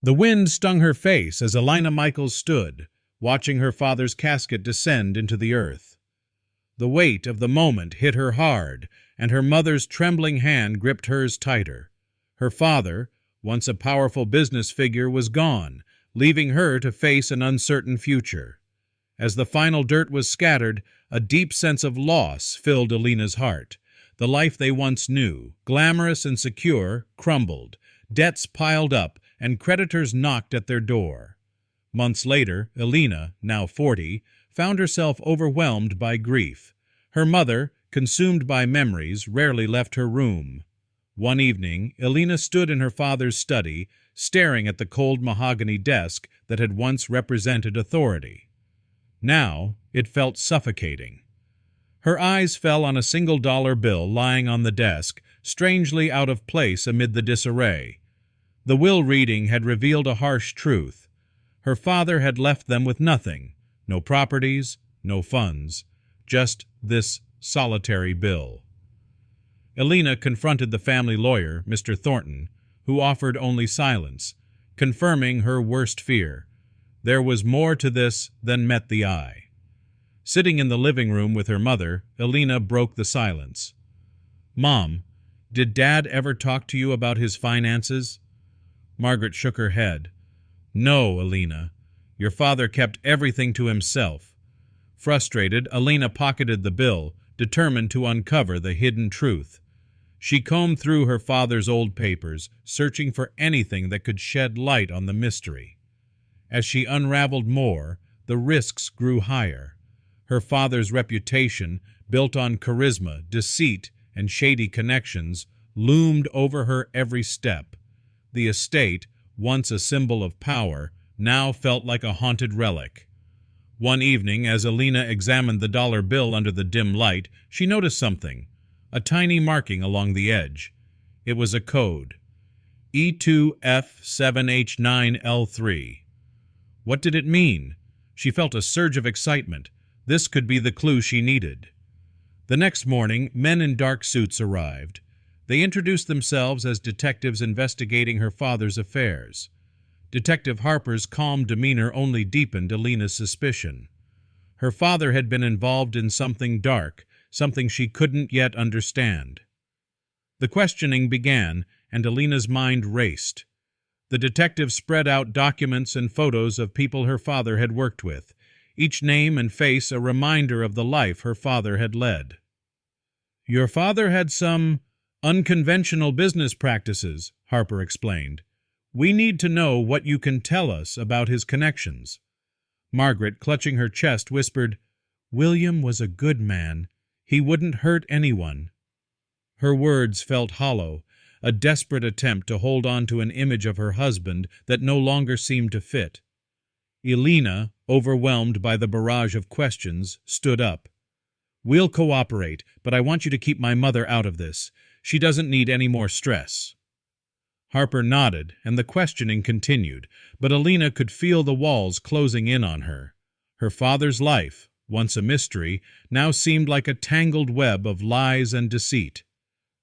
The wind stung her face as Elina Michaels stood, watching her father's casket descend into the earth. The weight of the moment hit her hard, and her mother's trembling hand gripped hers tighter. Her father, once a powerful business figure, was gone, leaving her to face an uncertain future. As the final dirt was scattered, a deep sense of loss filled Elina's heart. The life they once knew, glamorous and secure, crumbled. Debts piled up, and creditors knocked at their door. Months later, Elina, now 40, found herself overwhelmed by grief. Her mother, consumed by memories, rarely left her room. One evening, Elina stood in her father's study, staring at the cold mahogany desk that had once represented authority. Now, it felt suffocating. Her eyes fell on a single-dollar bill lying on the desk, strangely out of place amid the disarray. The will reading had revealed a harsh truth. Her father had left them with nothing, no properties, no funds, just this solitary bill. Elina confronted the family lawyer, Mr. Thornton, who offered only silence, confirming her worst fear. There was more to this than met the eye. Sitting in the living room with her mother, Elina broke the silence. "Mom, did Dad ever talk to you about his finances?" Margaret shook her head. "No, Elina. Your father kept everything to himself." Frustrated, Elina pocketed the bill, determined to uncover the hidden truth. She combed through her father's old papers, searching for anything that could shed light on the mystery. As she unraveled more, the risks grew higher. Her father's reputation, built on charisma, deceit, and shady connections, loomed over her every step. The estate, once a symbol of power, now felt like a haunted relic. One evening, as Elina examined the dollar bill under the dim light, she noticed something, a tiny marking along the edge. It was a code. E2F7H9L3. What did it mean? She felt a surge of excitement. This could be the clue she needed. The next morning, men in dark suits arrived. They introduced themselves as detectives investigating her father's affairs. Detective Harper's calm demeanor only deepened Elina's suspicion. Her father had been involved in something dark, something she couldn't yet understand. The questioning began, and Elina's mind raced. The detective spread out documents and photos of people her father had worked with, each name and face a reminder of the life her father had led. "Your father had some unconventional business practices," Harper explained. "We need to know what you can tell us about his connections." Margaret, clutching her chest, whispered, "William was a good man. He wouldn't hurt anyone." Her words felt hollow, a desperate attempt to hold on to an image of her husband that no longer seemed to fit. Elina, overwhelmed by the barrage of questions, stood up. "We'll cooperate, but I want you to keep my mother out of this. She doesn't need any more stress." Harper nodded, and the questioning continued, but Elina could feel the walls closing in on her. Her father's life, once a mystery, now seemed like a tangled web of lies and deceit.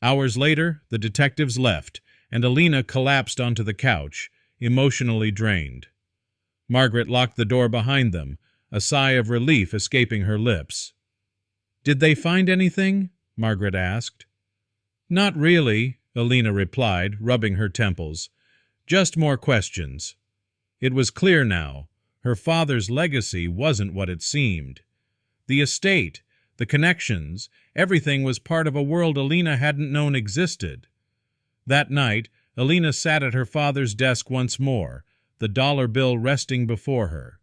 Hours later, the detectives left, and Elina collapsed onto the couch, emotionally drained. Margaret locked the door behind them, a sigh of relief escaping her lips. "Did they find anything?" Margaret asked. "Not really," Elina replied, rubbing her temples. "Just more questions." It was clear now. Her father's legacy wasn't what it seemed. The estate, the connections, everything was part of a world Elina hadn't known existed. That night, Elina sat at her father's desk once more, the dollar bill resting before her.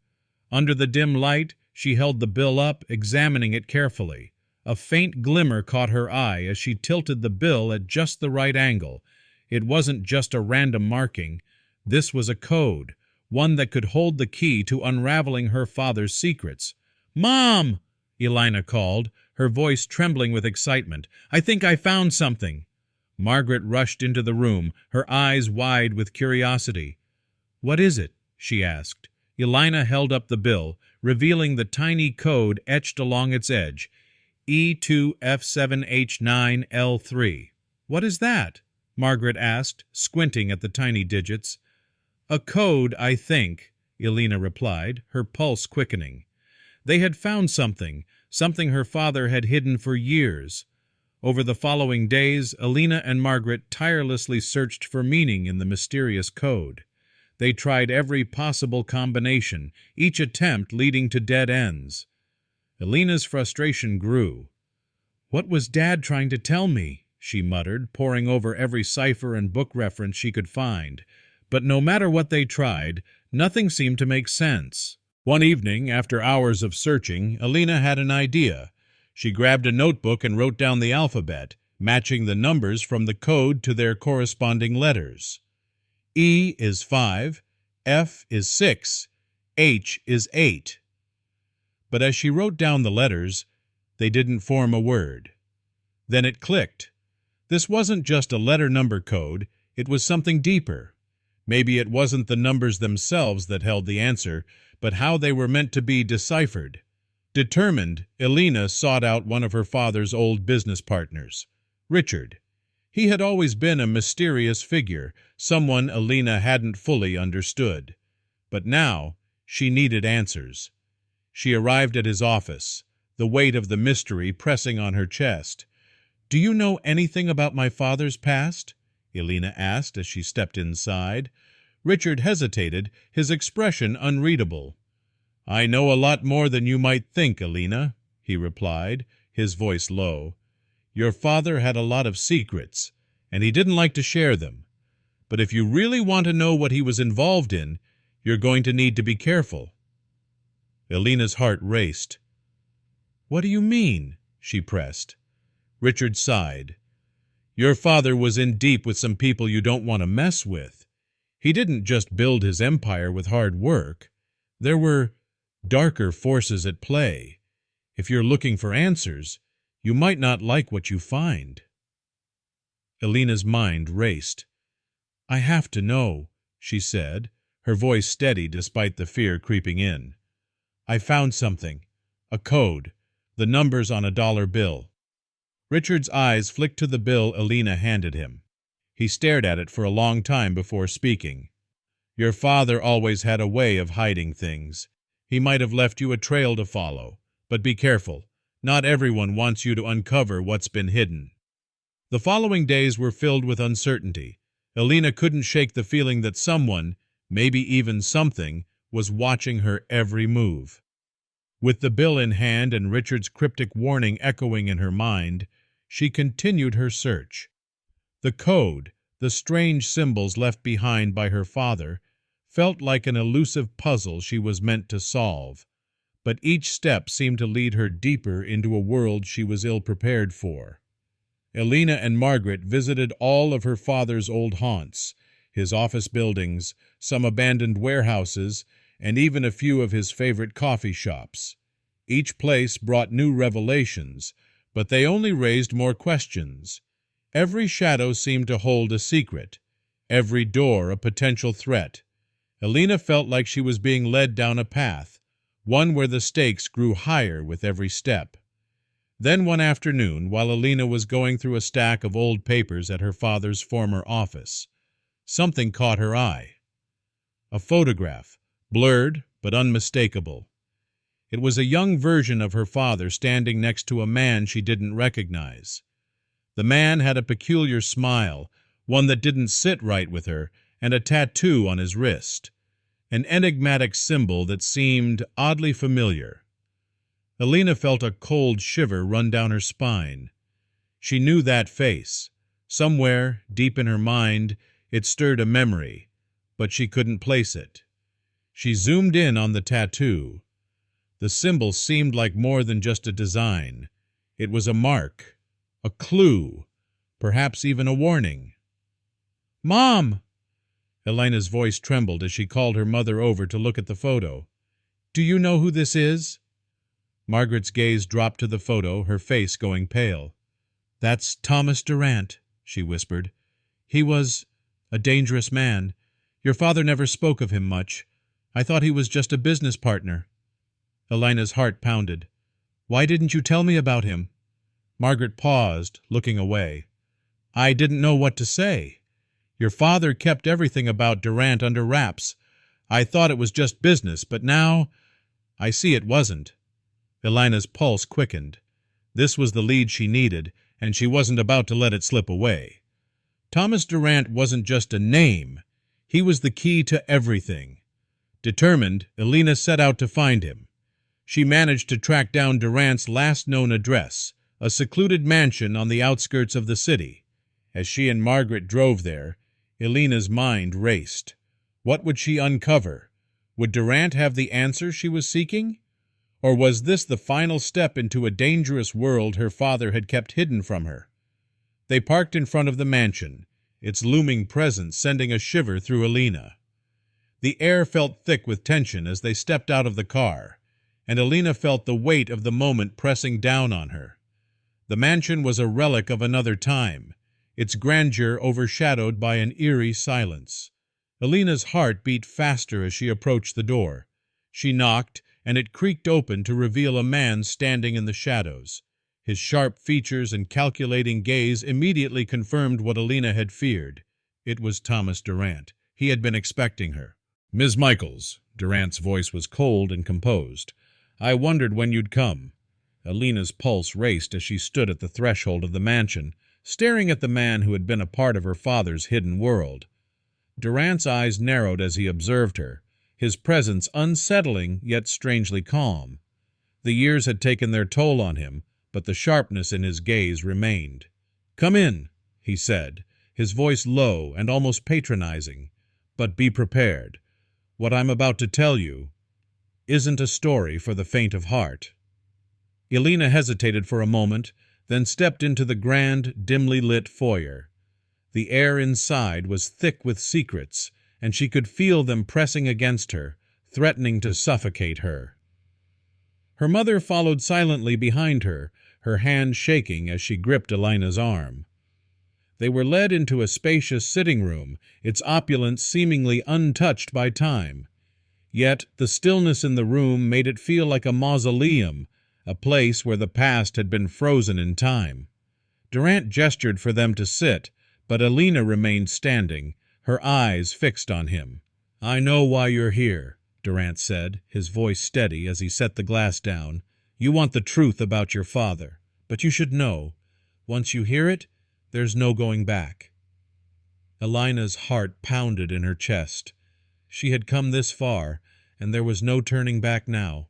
Under the dim light, she held the bill up, examining it carefully. A faint glimmer caught her eye as she tilted the bill at just the right angle. It wasn't just a random marking. This was a code, one that could hold the key to unraveling her father's secrets. "Mom!" Elina called, her voice trembling with excitement. "I think I found something." Margaret rushed into the room, her eyes wide with curiosity. "What is it?" she asked. Elina held up the bill, revealing the tiny code etched along its edge. E2F7H9L3. "What is that?" Margaret asked, squinting at the tiny digits. "A code, I think," Elina replied, her pulse quickening. They had found something her father had hidden for years. Over the following days, Elina and Margaret tirelessly searched for meaning in the mysterious code. They tried every possible combination, each attempt leading to dead ends. Elina's frustration grew. "What was Dad trying to tell me?" she muttered, poring over every cipher and book reference she could find. But no matter what they tried, nothing seemed to make sense. One evening, after hours of searching, Elina had an idea. She grabbed a notebook and wrote down the alphabet, matching the numbers from the code to their corresponding letters. E is 5, F is 6, H is 8. But as she wrote down the letters, they didn't form a word. Then it clicked. This wasn't just a letter-number code, it was something deeper. Maybe it wasn't the numbers themselves that held the answer, but how they were meant to be deciphered. Determined, Elina sought out one of her father's old business partners, Richard. He had always been a mysterious figure, someone Elina hadn't fully understood. But now she needed answers. She arrived at his office, the weight of the mystery pressing on her chest. "Do you know anything about my father's past?" Elina asked as she stepped inside. Richard hesitated, his expression unreadable. "I know a lot more than you might think, Elina," he replied, his voice low. "Your father had a lot of secrets, and he didn't like to share them. But if you really want to know what he was involved in, you're going to need to be careful." Elina's heart raced. "What do you mean?" she pressed. Richard sighed. "Your father was in deep with some people you don't want to mess with. He didn't just build his empire with hard work. There were darker forces at play. If you're looking for answers, you might not like what you find." Elina's mind raced. "I have to know," she said, her voice steady despite the fear creeping in. "I found something. A code. The numbers on a dollar bill." Richard's eyes flicked to the bill Elina handed him. He stared at it for a long time before speaking. "Your father always had a way of hiding things. He might have left you a trail to follow. But be careful. Not everyone wants you to uncover what's been hidden." The following days were filled with uncertainty. Elina couldn't shake the feeling that someone, maybe even something, was watching her every move. With the bill in hand and Richard's cryptic warning echoing in her mind, she continued her search. The code, the strange symbols left behind by her father, felt like an elusive puzzle she was meant to solve. But each step seemed to lead her deeper into a world she was ill-prepared for. Elina and Margaret visited all of her father's old haunts, his office buildings, some abandoned warehouses, and even a few of his favorite coffee shops. Each place brought new revelations, but they only raised more questions. Every shadow seemed to hold a secret, every door a potential threat. Elina felt like she was being led down a path, one where the stakes grew higher with every step. Then one afternoon, while Elina was going through a stack of old papers at her father's former office, something caught her eye. A photograph, blurred but unmistakable. It was a young version of her father standing next to a man she didn't recognize. The man had a peculiar smile, one that didn't sit right with her, and a tattoo on his wrist, an enigmatic symbol that seemed oddly familiar. Elina felt a cold shiver run down her spine. She knew that face. Somewhere, deep in her mind, it stirred a memory, but she couldn't place it. She zoomed in on the tattoo. The symbol seemed like more than just a design. It was a mark, a clue, perhaps even a warning. "Mom!" Elina's voice trembled as she called her mother over to look at the photo. "Do you know who this is?" Margaret's gaze dropped to the photo, her face going pale. "That's Thomas Durant," she whispered. "He was a dangerous man. Your father never spoke of him much. I thought he was just a business partner." Elina's heart pounded. "Why didn't you tell me about him?" Margaret paused, looking away. "I didn't know what to say. Your father kept everything about Durant under wraps. I thought it was just business, but now I see it wasn't." Elina's pulse quickened. This was the lead she needed, and she wasn't about to let it slip away. Thomas Durant wasn't just a name. He was the key to everything. Determined, Elina set out to find him. She managed to track down Durant's last known address, a secluded mansion on the outskirts of the city. As she and Margaret drove there, Elina's mind raced. What would she uncover? Would Durant have the answer she was seeking? Or was this the final step into a dangerous world her father had kept hidden from her? They parked in front of the mansion, its looming presence sending a shiver through Elina. The air felt thick with tension as they stepped out of the car, and Elina felt the weight of the moment pressing down on her. The mansion was a relic of another time, its grandeur overshadowed by an eerie silence. Elina's heart beat faster as she approached the door. She knocked, and it creaked open to reveal a man standing in the shadows. His sharp features and calculating gaze immediately confirmed what Elina had feared. It was Thomas Durant. He had been expecting her. "Ms. Michaels," Durant's voice was cold and composed. "I wondered when you'd come." Elina's pulse raced as she stood at the threshold of the mansion, staring at the man who had been a part of her father's hidden world. Durant's eyes narrowed as he observed her, his presence unsettling yet strangely calm. The years had taken their toll on him, but the sharpness in his gaze remained. "Come in," he said, his voice low and almost patronizing. "But be prepared. What I'm about to tell you isn't a story for the faint of heart." Elina hesitated for a moment, then stepped into the grand, dimly lit foyer. The air inside was thick with secrets, and she could feel them pressing against her, threatening to suffocate her. Her mother followed silently behind her, her hand shaking as she gripped Elina's arm. They were led into a spacious sitting room, its opulence seemingly untouched by time. Yet the stillness in the room made it feel like a mausoleum, a place where the past had been frozen in time. Durant gestured for them to sit, but Elina remained standing, her eyes fixed on him. "I know why you're here," Durant said, his voice steady as he set the glass down. "You want the truth about your father, but you should know. Once you hear it, there's no going back." Elina's heart pounded in her chest. She had come this far, and there was no turning back now.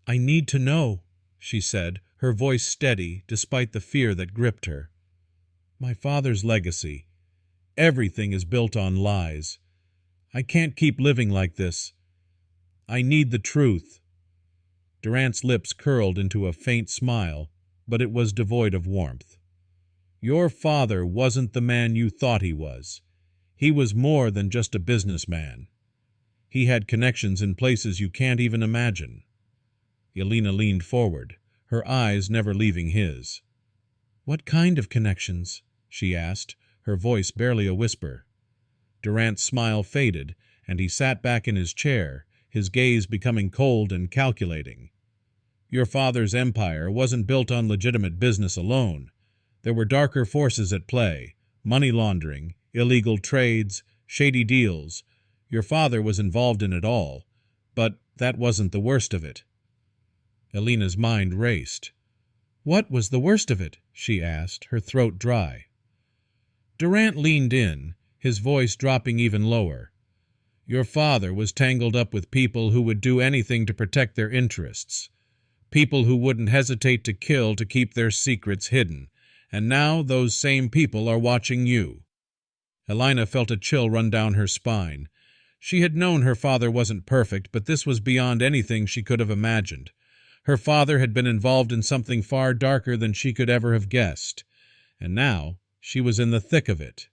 "I need to know," she said, her voice steady despite the fear that gripped her. "My father's legacy. Everything is built on lies. I can't keep living like this. I need the truth." Durant's lips curled into a faint smile, but it was devoid of warmth. "Your father wasn't the man you thought he was. He was more than just a businessman. He had connections in places you can't even imagine." Elina leaned forward, her eyes never leaving his. "What kind of connections?" she asked, her voice barely a whisper. Durant's smile faded, and he sat back in his chair, his gaze becoming cold and calculating. "Your father's empire wasn't built on legitimate business alone. There were darker forces at play, money laundering, illegal trades, shady deals. Your father was involved in it all, but that wasn't the worst of it." Elina's mind raced. "What was the worst of it?" she asked, her throat dry. Durant leaned in, his voice dropping even lower. "Your father was tangled up with people who would do anything to protect their interests, people who wouldn't hesitate to kill to keep their secrets hidden, and now those same people are watching you." Elina felt a chill run down her spine. She had known her father wasn't perfect, but this was beyond anything she could have imagined. Her father had been involved in something far darker than she could ever have guessed, and now she was in the thick of it.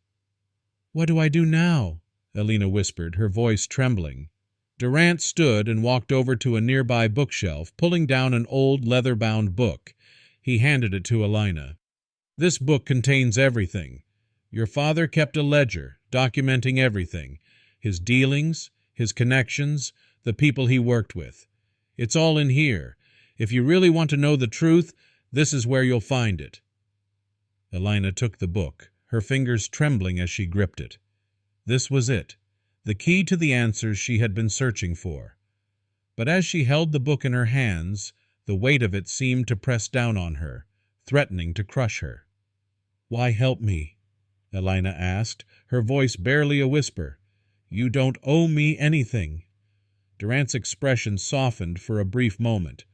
"What do I do now?" Elina whispered, her voice trembling. Durant stood and walked over to a nearby bookshelf, pulling down an old leather-bound book. He handed it to Elina. "This book contains everything. Your father kept a ledger, documenting everything, his dealings, his connections, the people he worked with. It's all in here. If you really want to know the truth, this is where you'll find it." Elina took the book, her fingers trembling as she gripped it. This was it, the key to the answers she had been searching for. But as she held the book in her hands, the weight of it seemed to press down on her, threatening to crush her. "Why help me?" Elina asked, her voice barely a whisper. "You don't owe me anything." Durant's expression softened for a brief moment.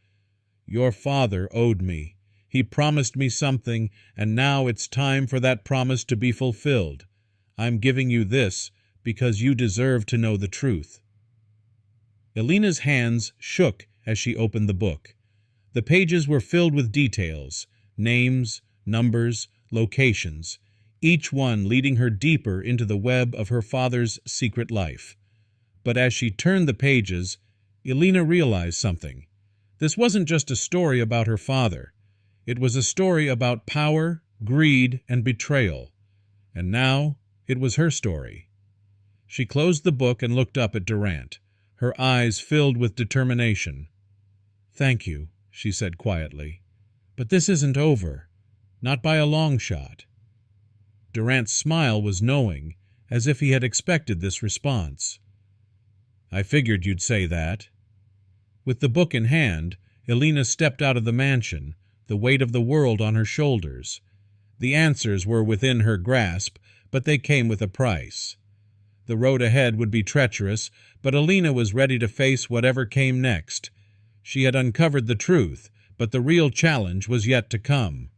"Your father owed me. He promised me something, and now it's time for that promise to be fulfilled. I'm giving you this because you deserve to know the truth." Elina's hands shook as she opened the book. The pages were filled with details, names, numbers, locations, each one leading her deeper into the web of her father's secret life. But as she turned the pages, Elina realized something. This wasn't just a story about her father. It was a story about power, greed, and betrayal. And now it was her story. She closed the book and looked up at Durant, her eyes filled with determination. "Thank you," she said quietly. "But this isn't over. Not by a long shot." Durant's smile was knowing, as if he had expected this response. "I figured you'd say that." With the book in hand, Elina stepped out of the mansion, the weight of the world on her shoulders. The answers were within her grasp, but they came with a price. The road ahead would be treacherous, but Elina was ready to face whatever came next. She had uncovered the truth, but the real challenge was yet to come.